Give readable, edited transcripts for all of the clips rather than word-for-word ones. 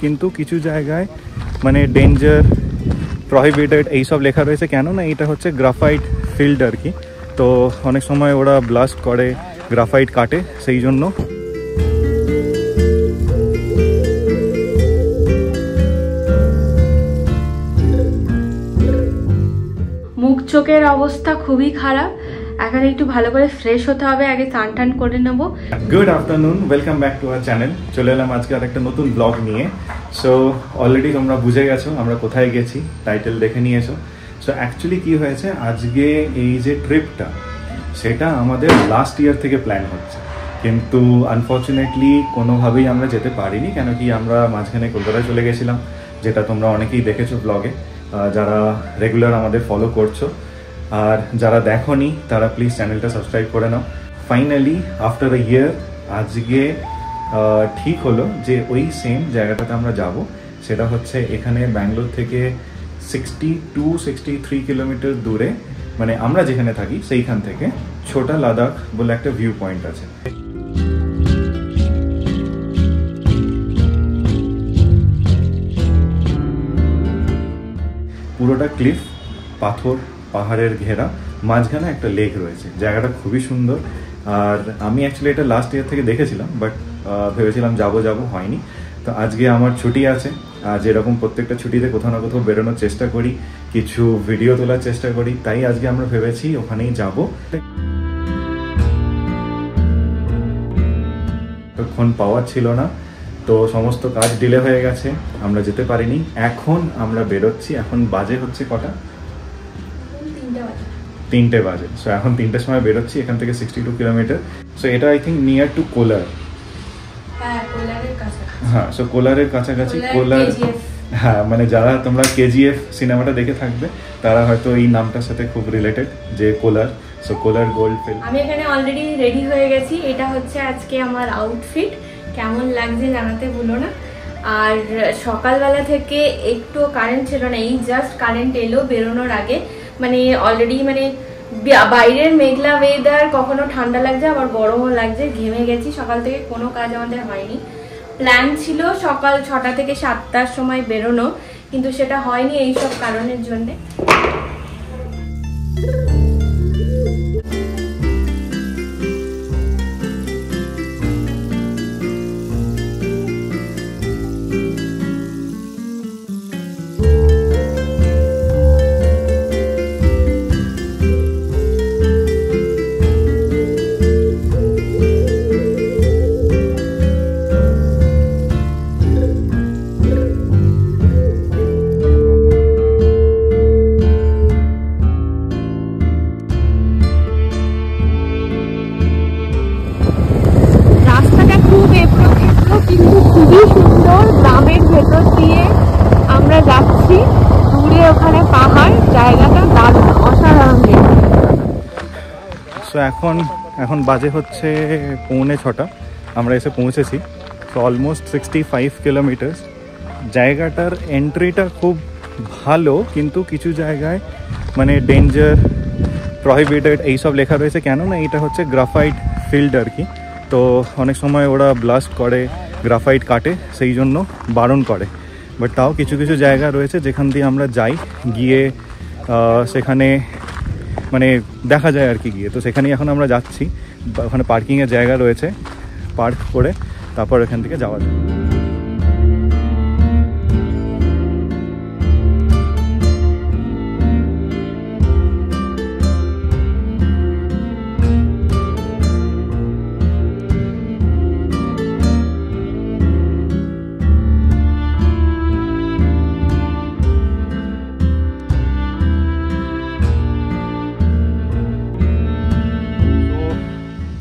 কিন্তু কিছু জায়গায় মানে ডেঞ্জার, প্রহিবিটেড এইসব লেখা রয়েছে। কেন না এটা হচ্ছে গ্রাফাইট ফিল্ড আর কি, তো অনেক সময় ওরা ব্লাস্ট করে, গ্রাফাইট কাটে, সেই জন্য। মুখ চোখের অবস্থা খুবই খারাপ, এখন একটু ভালো করে ফ্রেশ হতে হবে, আগে স্নান টান করে নেব। Good afternoon, welcome back to our channel. চলে এলাম আজকে আর একটা নতুন ব্লগ নিয়ে। সো অলরেডি তোমরা বুঝে গেছো আমরা কোথায় গেছি, টাইটেল দেখে নিয়েছো। সো অ্যাকচুয়ালি কি হয়েছে, আজকে এই যে ট্রিপটা সেটা আমাদের লাস্ট ইয়ার থেকে প্ল্যান হচ্ছে, কিন্তু আনফর্চুনেটলি কোনোভাবেই আমরা যেতে পারিনি। কেন কি আমরা মাঝখানে কলকাতায় চলে গেছিলাম, যেটা তোমরা অনেকেই দেখেছো ব্লগে, যারা রেগুলার আমাদের ফলো করছো। আর যারা দেখোনি তারা প্লিজ চ্যানেলটা সাবস্ক্রাইব করে নাও। ফাইনালি আফটার আ ইয়ার আজকে ঠিক হলো যে ওই সেম জায়গাটাতে আমরা যাব। সেটা হচ্ছে এখানে ব্যাঙ্গালোর থেকে 62-63 কিলোমিটার দূরে, মানে আমরা যেখানে থাকি সেইখান থেকে ছোটা লাদাখ বলে একটা ভিউ পয়েন্ট আছে। পুরোটা ক্লিফ, পাথর, পাহাড়ের ঘেরা, মাঝখানে একটা লেক রয়েছে। জায়গাটা খুবই সুন্দর। আর আমি অ্যাকচুয়ালি এটা লাস্ট ইয়ার থেকে দেখেছিলাম, বাট ভেবেছিলাম যাবো হয়নি। তো আজকে আমার ছুটি আছে, যেরকম প্রত্যেকটা ছুটিতে কোথাও না কোথাও বেরোনোর চেষ্টা করি, কিছু ভিডিও তোলার চেষ্টা করি, তাই আজকে আমরা ভেবেছি ওখানেই যাব। তখন পাওয়ার ছিল না, তো সমস্ত কাজ ডিলে হয়ে গেছে, আমরা যেতে পারিনি। এখন আমরা বেরোচ্ছি। এখন বাজে হচ্ছে কটা? 3টে বাজে। সো এখন 3টের সময় বেরোচ্ছি এখান থেকে 62 কিলোমিটার। সো এটা আই থিঙ্ক নিয়ার টু কোলার। হ্যাঁ, সো কোলারের কাছাকাছি। কোলার, হ্যাঁ, মানে যারা তোমরা কেজিএফ সিনেমাটা দেখে থাকবে তারা হয়তো এই নামটার সাথে খুব রিলেটেড, যে কোলার। সো কোলার গোল্ড ফিল্ড। আমি এখানে অলরেডি রেডি হয়ে গেছি। এটা হচ্ছে আজকে আমার আউটফিট। কেমন লাগছে জানাতে ভুলো না। আর সকালবেলা থেকে একটু কারেন্ট ছিল না, এই জাস্ট কারেন্ট এলো বেরোনোর আগে। মানে অলরেডি মানে বাইরের মেঘলা ওয়েদার, কখনো ঠান্ডা লাগছে আবার গরমও লাগছে, ঘেমে গেছি। সকাল থেকে কোনো কাজ আমাদের হয়নি। প্ল্যান ছিল সকাল 6টা থেকে 7টার সময় বেরোনো, কিন্তু সেটা হয়নি এইসব কারণের জন্যে। কিন্তু খুবই সুন্দর, গ্রামের ভেতর দিয়ে আমরা যাচ্ছি। দূরে ওখানে পাহাড়, জায়গাটা দারুণ, অসাধারণ। সো এখন বাজে হচ্ছে 6:45, আমরা এসে পৌঁছেছি। So almost 65 kilometre. জায়গাটার এন্ট্রিটা খুব ভালো, কিন্তু কিছু জায়গায় মানে ডেঞ্জার, প্রহিবিটেড এইসব লেখা রয়েছে। কেন না এটা হচ্ছে গ্রাফাইট ফিল্ড আর কি, তো অনেক সময় ওরা ব্লাস্ট করে, গ্রাফাইট কাটে, সেই জন্য বারণ করে। বাট তাও কিছু কিছু জায়গা রয়েছে যেখান দিয়ে আমরা যাই, গিয়ে সেখানে মানে দেখা যায় আর কি গিয়ে। তো সেখানেই এখন আমরা যাচ্ছি। ওখানে পার্কিংয়ের জায়গা রয়েছে, পার্ক করে তারপর এখান থেকে যাওয়া যায়।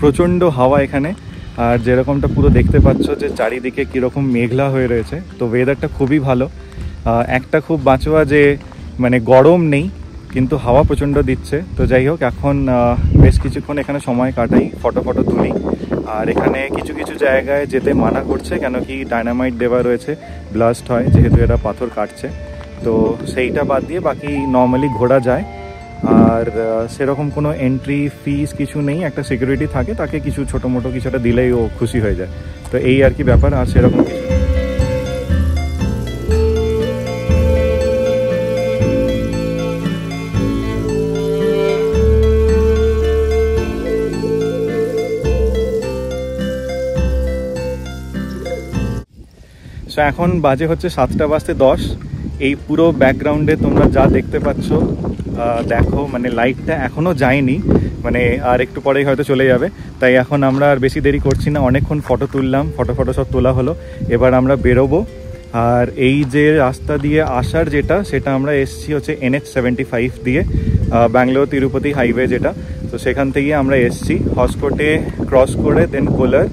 প্রচণ্ড হাওয়া এখানে, আর যেরকমটা পুরো দেখতে পাচ্ছ যে চারিদিকে কীরকম মেঘলা হয়ে রয়েছে। তো ওয়েদারটা খুবই ভালো। একটা খুব বাঁচোয়া যে মানে গরম নেই, কিন্তু হাওয়া প্রচণ্ড দিচ্ছে। তো যাই হোক, এখন বেশ কিছুক্ষণ এখানে সময় কাটাই, ফটো তুলি। আর এখানে কিছু কিছু জায়গায় যেতে মানা করছে, কেন কি ডায়নামাইট দেওয়া রয়েছে, ব্লাস্ট হয় যেহেতু এরা পাথর কাটছে। তো সেইটা বাদ দিয়ে বাকি নর্মালি ঘোরা যায়। আর সেরকম কোনো এন্ট্রি ফিস কিছু নেই, একটা সিকিউরিটি থাকে, তাকে কিছু ছোটো মোটো কিছুটা দিলেই ও খুশি হয়ে যায়। তো এই আর কি ব্যাপার, আর সেরকম কিছু। এখন বাজে হচ্ছে 7:10। এই পুরো ব্যাকগ্রাউন্ডে তোমরা যা দেখতে পাচ্ছ দেখো, মানে লাইটটা এখনও যায়নি, মানে আর একটু পরেই হয়তো চলে যাবে। তাই এখন আমরা আর বেশি দেরি করছি না, অনেকক্ষণ ফটো তুললাম, ফটো সব তোলা হলো, এবার আমরা বেরোবো। আর এই যে রাস্তা দিয়ে আসার সেটা আমরা এসছি হচ্ছে NH75 দিয়ে, ব্যাঙ্গালোর তিরুপতি হাইওয়ে যেটা। তো সেখান থেকে আমরা এসছি, হসকোটে ক্রস করে দেন কোলার,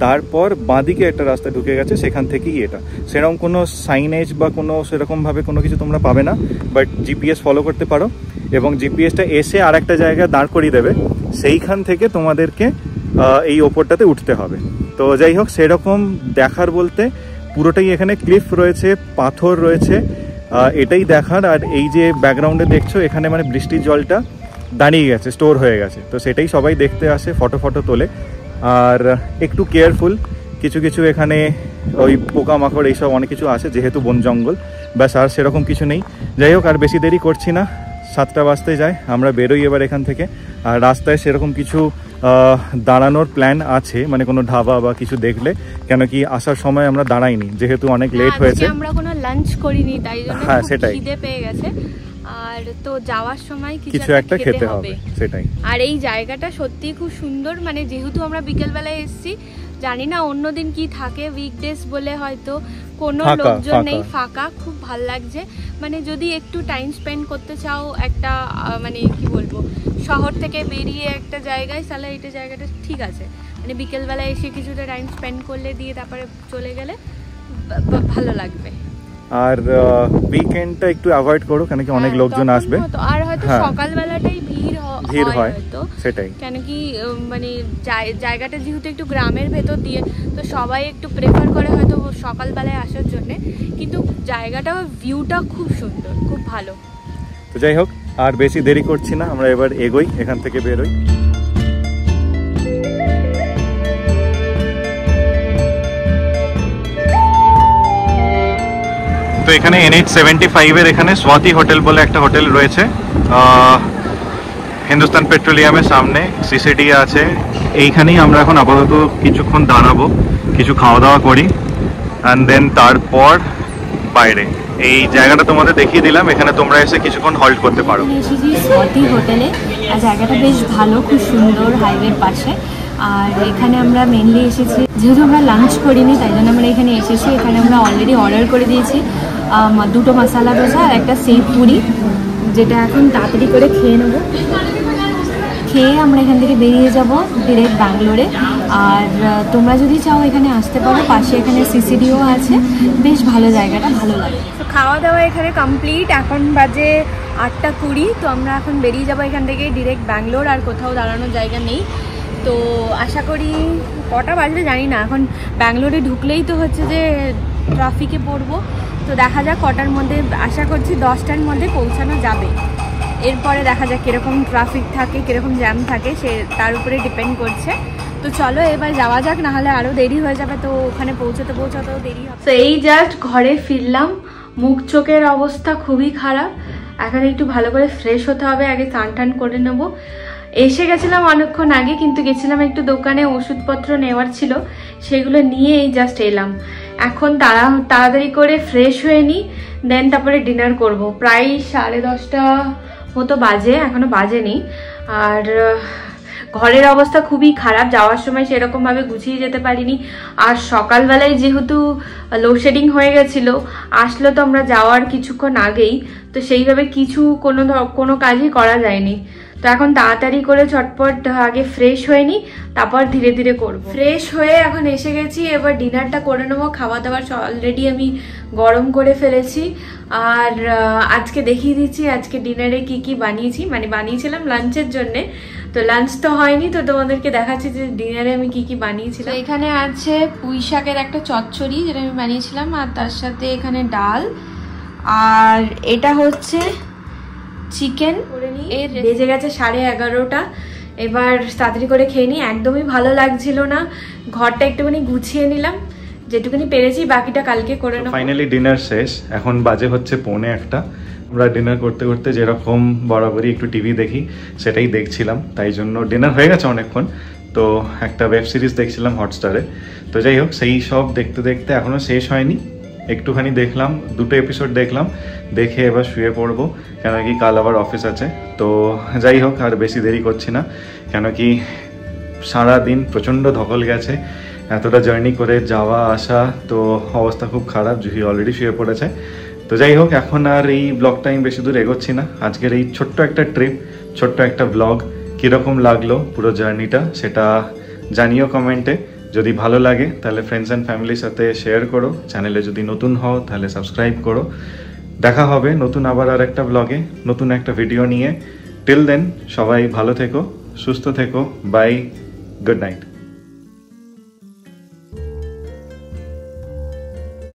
তারপর বাঁদিকে একটা রাস্তা ঢুকে গেছে, সেখান থেকেই এটা। সেরকম কোনো সাইনেজ বা কোনো সেরকমভাবে কোনো কিছু তোমরা পাবে না, বাট জিপিএস ফলো করতে পারো, এবং জিপিএসটা এসে আর একটা জায়গায় দাঁড় করিয়ে দেবে, সেইখান থেকে তোমাদেরকে এই ওপরটাতে উঠতে হবে। তো যাই হোক, সেরকম দেখার বলতে পুরোটাই এখানে ক্লিফ রয়েছে, পাথর রয়েছে, এটাই দেখার। আর এই যে ব্যাকগ্রাউন্ডে দেখছো, এখানে মানে বৃষ্টির জলটা দাঁড়িয়ে গেছে, স্টোর হয়ে গেছে, তো সেটাই সবাই দেখতে আসে, ফটো তোলে। আর একটু কেয়ারফুল, কিছু এখানে ওই পোকামাকড় এইসব অনেক কিছু আছে, যেহেতু বন জঙ্গল, ব্যাস, আর সেরকম কিছু নেই। যাই হোক, আর বেশি দেরি করছি না, 7টা বাজতে যায়, আমরা বেরোই এবার এখান থেকে। আর রাস্তায় সেরকম কিছু দাঁড়ানোর প্ল্যান আছে, মানে কোনো ধাবা বা কিছু দেখলে, কেন কি আসার সময় আমরা দাঁড়াইনি, যেহেতু অনেক লেট হয়েছে, আমরা কোনো লাঞ্চ করিনি, তাই জন্য হ্যাঁ সেটাই, খিদে পেয়ে গেছে, আর তো যাওয়ার সময় কিছু একটা খেতে হবে, সেটাই। আর এই জায়গাটা সত্যি খুব সুন্দর, মানে যেহেতু আমরা বিকেলবেলায় এসেছি, জানি না অন্যদিন কি থাকে, উইকডেজ বলে হয়তো কোনো লোকজন নেই, ফাঁকা, খুব ভাল লাগছে। মানে যদি একটু টাইম স্পেন্ড করতে চাও একটা, মানে কি বলবো, শহর থেকে বেরিয়ে একটা জায়গায়, তাহলে এইটা জায়গাটা ঠিক আছে, মানে বিকেলবেলায় এসে কিছুটা টাইম স্পেন্ড করলে, দিয়ে তারপরে চলে গেলে ভালো লাগবে। আর উইকেন্ডটা একটু অ্যাভয়েড করো, কেন কি অনেক লোকজন আসবে, আর হয়তো সকালবেলাটাই ভিড় হয় হয়তো, সেটাই, কেন কি মানে জায়গাটা যেহেতু একটু গ্রামের ভেতর দিয়ে, তো সবাই একটু প্রেফার করে হয়তো সকালবেলায় আসার জন্য, কিন্তু জায়গাটা ভিউটা খুব সুন্দর, খুব ভালো। তো যাই হোক, আর বেশি দেরি করছি না, আমরা এবার এগোই, এখান থেকে বেরোই। তো এখানে NH75 এর এখানে স্বাতি হোটেল বলে একটা হোটেল রয়েছে, হিন্দুস্তান পেট্রোলিয়ামের সামনে, সিসিডি আছে। এইখানেই আমরা এখন আপাতত কিছুক্ষণ দাঁড়াবো, কিছু খাওয়া দাওয়া করি, অ্যান্ড দেন তারপর বাইরে। এই জায়গাটা তোমাদের দেখিয়ে দিলাম, এখানে তোমরা এসে কিছুক্ষণ হল্ট করতে পারো। এসেছি স্বাতি হোটেলে, আর জায়গাটা বেশ ভালো, খুব সুন্দর, হাইওয়ের পাশে। আর এখানে আমরা মেনলি এসেছি, যেহেতু আমরা লাঞ্চ করিনি, তাই জন্য আমরা এখানে এসেছি। এখানে আমরা অলরেডি অর্ডার করে দিয়েছি 2টো মশলা ডোসা আর একটা সেভ পুরি, যেটা এখন তাড়াতাড়ি করে খেয়ে নেবো। খেয়ে আমরা এখান থেকে বেরিয়ে যাব ডিরেক্ট ব্যাঙ্গালোরে। আর তোমরা যদি চাও এখানে আসতে পারো, পাশে এখানে সিসিডিও আছে, বেশ ভালো জায়গাটা, ভালো লাগে। তো খাওয়া দাওয়া এখানে কমপ্লিট, এখন বাজে 8:20। তো আমরা এখন বেরিয়ে যাবো এখান থেকে ডিরেক্ট ব্যাঙ্গালোর, আর কোথাও দাঁড়ানোর জায়গা নেই। তো আশা করি কটা বাজবে জানি না, এখন ব্যাঙ্গালোরে ঢুকলেই তো হচ্ছে যে ট্রাফিকে পড়বো, তো দেখা যাক কটার মধ্যে, আশা করছি 10টার মধ্যে পৌঁছানো যাবে। এরপরে দেখা যাক কীরকম ট্রাফিক থাকে, কীরকম জ্যাম থাকে, সে তার উপরে ডিপেন্ড করছে। তো চলো এবার যাওয়া যাক, নাহলে আরও দেরি হয়ে যাবে, তো ওখানে পৌঁছাতেও দেরি হবে। তো এই জাস্ট ঘরে ফিরলাম, মুখ চোখের অবস্থা খুবই খারাপ, এখন একটু ভালো করে ফ্রেশ হতে হবে, আগে স্নান টান করে নেবো। এসে গেছিলাম অনেকক্ষণ আগে, কিন্তু গেছিলাম একটু দোকানে, ওষুধপত্র নেওয়ার ছিল, সেগুলো নিয়ে এই জাস্ট এলাম। এখন তাড়াতাড়ি করে ফ্রেশ হয়ে নিই, দেন তারপরে ডিনার করব। প্রায় 10:30 মতো বাজে, এখনো বাজেনি। আর ঘরের অবস্থা খুবই খারাপ, যাওয়ার সময় সেরকমভাবে গুছিয়ে যেতে পারিনি। আর সকালবেলায় যেহেতু লোডশেডিং হয়ে গেছিলো, আসলো তো আমরা যাওয়ার কিছুক্ষণ আগেই, তো সেইভাবে কোনো কাজই করা যায়নি। তো এখন তাড়াতাড়ি করে ঝটপট আগে ফ্রেশ হয়ে নিই, তারপর ধীরে ধীরে করব। ফ্রেশ হয়ে এখন এসে গেছি, এবার ডিনারটা করে নেবো। খাওয়া দাওয়ার অলরেডি আমি গরম করে ফেলেছি। আর আজকে দেখিয়ে দিচ্ছি আজকে ডিনারে কি কি বানিয়েছি, মানে বানিয়েছিলাম লাঞ্চের জন্যে, তো লাঞ্চ তো হয়নি, তো তোমাদেরকে দেখাচ্ছি যে ডিনারে আমি কি কি বানিয়েছিলাম। এখানে আছে পুঁই শাকের একটা চচ্চড়ি, যেটা আমি বানিয়েছিলাম, আর তার সাথে এখানে ডাল, আর এটা হচ্ছে চিকেন। এর বেজে গেছে 11:30, এবার তাড়াতাড়ি করে খেয়ে নিই। একদমই ভালো লাগছিল না, ঘরটা একটুখানি গুছিয়ে নিলাম, যেটুকুনি পেরেছি, বাকিটা কালকে করে নেব। ফাইনালি ডিনার শেষ, এখন বাজে হচ্ছে 1:45। আমরা ডিনার করতে করতে যেরকম বরাবরই একটু টিভি দেখি, সেটাই দেখছিলাম, তাই জন্য ডিনার হয়ে গেছে অনেকক্ষণ। তো একটা ওয়েব সিরিজ দেখছিলাম হটস্টারে। তো যাই হোক, সেই সব দেখতে দেখতে এখনো শেষ হয়নি, একটুখানি দেখলাম, 2টো এপিসোড দেখলাম, দেখে এবার শুয়ে পড়বো, কেন কি কাল আবার অফিস আছে। তো যাই হোক, আর বেশি দেরি করছি না, কেন কি সারাদিন প্রচণ্ড ধকল গেছে, এতটা জার্নি করে যাওয়া আসা, তো অবস্থা খুব খারাপ। জুহি অলরেডি শুয়ে পড়েছে। তো যাই হোক, এখন আর এই ব্লগটা আমি বেশি দূর এগোচ্ছি না। আজকের এই ছোট্ট একটা ট্রিপ, ছোট্ট একটা ব্লগ, কীরকম লাগলো পুরো জার্নিটা সেটা জানিও কমেন্টে। যদি ভালো লাগে তাহলে ফ্রেন্ডস অ্যান্ড ফ্যামিলির সাথে শেয়ার করো, চ্যানেলে যদি নতুন হও তাহলে সাবস্ক্রাইব করো। দেখা হবে নতুন আবার আর একটা ব্লগে, নতুন একটা ভিডিও নিয়ে। টিল দেন সবাই ভালো থেকো, সুস্থ থেকো, বাই, গুড নাইট।